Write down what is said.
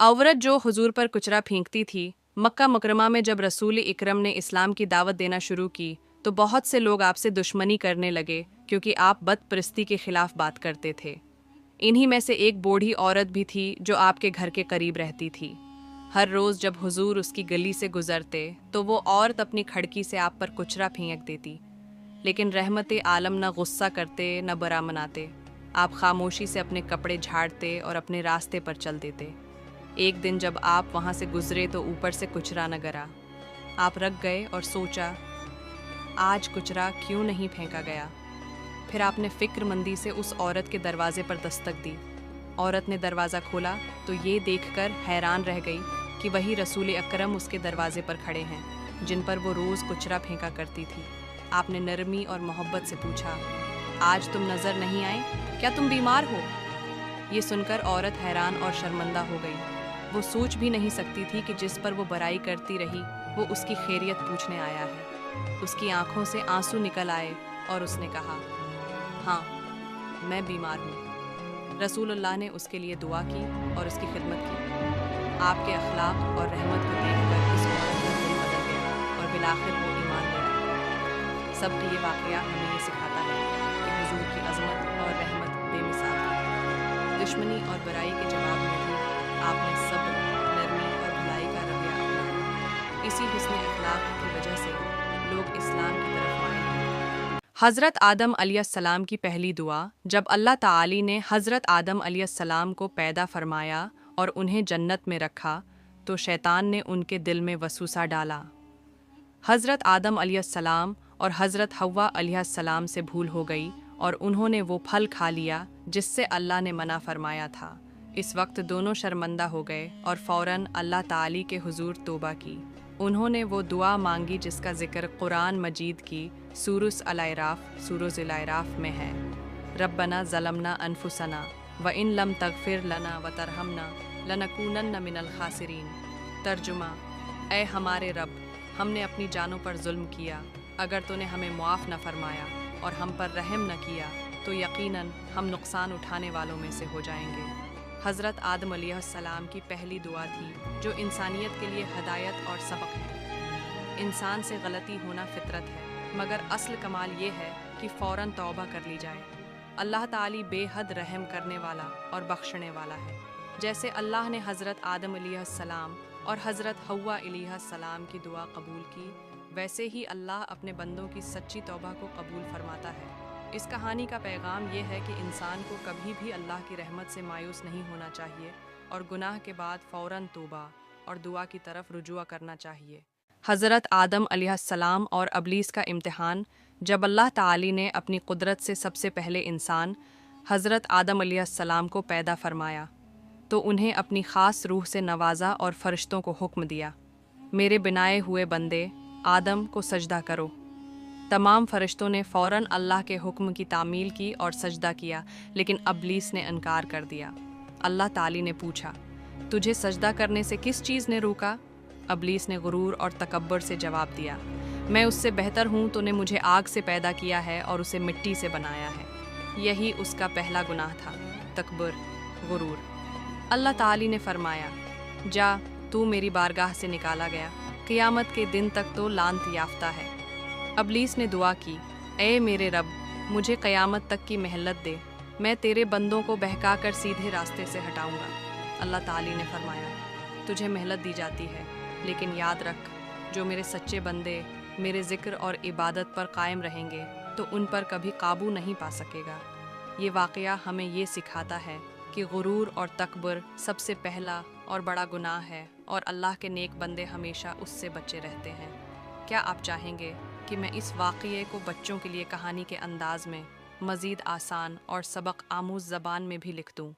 औरत जो हुजूर पर कुचरा फेंकती थी। मक्का मुकरमा में जब रसूल इकरम ने इस्लाम की दावत देना शुरू की तो बहुत से लोग आपसे दुश्मनी करने लगे क्योंकि आप बदपरस्ती के खिलाफ बात करते थे। इन्हीं में से एक बूढ़ी औरत भी थी जो आपके घर के करीब रहती थी। हर रोज़ जब हुजूर उसकी गली से गुजरते तो वो औरत अपनी खड़की से आप पर कुचरा फेंक देती, लेकिन रहमत आलम न गुस्सा करते न बुरा मनाते। आप खामोशी से अपने कपड़े झाड़ते और अपने रास्ते पर चल देते। एक दिन जब आप वहाँ से गुजरे तो ऊपर से कुचरा न गिरा। आप रख गए और सोचा, आज कुचरा क्यों नहीं फेंका गया। फिर आपने फिक्रमंदी से उस औरत के दरवाजे पर दस्तक दी। औरत ने दरवाज़ा खोला तो ये देखकर हैरान रह गई कि वही रसूल अकरम उसके दरवाजे पर खड़े हैं, जिन पर वो रोज़ कुचरा फेंका करती थी। आपने नरमी और मोहब्बत से पूछा, आज तुम नज़र नहीं आए, क्या तुम बीमार हो? ये सुनकर औरत हैरान और शर्मिंदा हो गई। वो सोच भी नहीं सकती थी कि जिस पर वो बुराई करती रही वो उसकी खैरियत पूछने आया है। उसकी आंखों से आंसू निकल आए और उसने कहा, हाँ, मैं बीमार हूँ। रसूलुल्लाह ने उसके लिए दुआ की और उसकी खिदमत की। आपके अखलाक और रहमत को देखकर इस औरत का दिल बदल गया और बिलाखिर वो ईमान ले आई। सबकी ये वाक़या हमें ये सिखाता है कि हुजूर की अज़मत और रहमत बेमिसाल है। दुश्मनी और बुराई के जवाब में भी आपने सब्र, नरमी और भलाई का रवैया अपनाया। इसी हुस्न अखलाक की वजह से लोग इस्लाम की तरफ आए हैं। हज़रत आदम अलैहिस्सलाम की पहली दुआ। जब अल्लाह ताली ने हज़रत आदम अलैहिस्सलाम को पैदा फरमाया और उन्हें जन्नत में रखा तो शैतान ने उनके दिल में वसूसा डाला। हज़रत आदम अलैहिस्सलाम और हज़रत हव्वा अलैहिस्सलाम से भूल हो गई और उन्होंने वो फल खा लिया जिससे अल्लाह ने मना फरमाया था। इस वक्त दोनों शर्मिंदा हो गए और फ़ौरन अल्लाह ताली के हुजूर तौबा की। उन्होंने वो दुआ मांगी जिसका ज़िक्र कुरान मजीद की सूरस अल-आराफ में है। रब्बना ज़लमना अनफुसना व इन लम तगफिर लना व तरहमना लनकूनन्न मिनल खासिरीन। तर्जुमा, ऐ हमारे रब, हमने अपनी जानों पर जुल्म किया। अगर तूने हमें मुआफ़ न फरमाया और हम पर रहम न किया तो यकीनन हम नुकसान उठाने वालों में से हो जाएंगे। हज़रत आदम अलैहिस्सलाम की पहली दुआ थी जो इंसानियत के लिए हदायत और सबक है। इंसान से गलती होना फितरत है, मगर असल कमाल ये है कि फ़ौरन तौबा कर ली जाए। अल्लाह ताली बेहद रहम करने वाला और बख्शने वाला है। जैसे अल्लाह ने हज़रत आदम अलैहिस्सलाम और हज़रत हव्वा अलैहिस्सलाम की दुआ कबूल की, वैसे ही अल्लाह अपने बंदों की सच्ची तौबा को कबूल फरमाता है। इस कहानी का पैगाम ये है कि इंसान को कभी भी अल्लाह की रहमत से मायूस नहीं होना चाहिए और गुनाह के बाद फ़ौरन तौबा और दुआ की तरफ रुजुआ करना चाहिए। हज़रत आदम अलैहिस्सलाम और अबलीस का इम्तिहान। जब अल्लाह ताली ने अपनी कुदरत से सबसे पहले इंसान हज़रत आदम अलैहिस्सलाम को पैदा फरमाया तो उन्हें अपनी ख़ास रूह से नवाजा और फ़रिश्तों को हुक्म दिया, मेरे बनाए हुए बंदे आदम को सजदा करो। तमाम फ़रिश्तों ने फ़ौरन अल्लाह के हुक्म की तामील की और सजदा किया, लेकिन अबलीस ने इनकार कर दिया। अल्लाह ताली ने पूछा, तुझे सजदा करने से किस चीज़ ने रोका? अबलीस ने गुरूर और तकब्बर से जवाब दिया, मैं उससे बेहतर हूँ, तूने मुझे आग से पैदा किया है और उसे मिट्टी से बनाया है। यही उसका पहला गुनाह था, तकब्बुर, गुरूर। अल्लाह ताली ने फरमाया, जा, तू मेरी बारगाह से निकाला गया, क़ियामत के दिन तक तो लानत याफ्ता है। अबलीस ने दुआ की, ऐ मेरे रब, मुझे क़यामत तक की मोहलत दे, मैं तेरे बंदों को बहका कर सीधे रास्ते से हटाऊंगा। अल्लाह ताली ने फरमाया, तुझे मोहलत दी जाती है, लेकिन याद रख, जो मेरे सच्चे बंदे मेरे ज़िक्र और इबादत पर कायम रहेंगे तो उन पर कभी काबू नहीं पा सकेगा। ये वाक़या हमें ये सिखाता है कि गुरूर और तकब्बुर सबसे पहला और बड़ा गुनाह है और अल्लाह के नेक बंदे हमेशा उससे बचे रहते हैं। क्या आप चाहेंगे कि मैं इस वाक़ये को बच्चों के लिए कहानी के अंदाज़ में मज़ीद आसान और सबक आमूज़ ज़बान में भी लिख दूँ?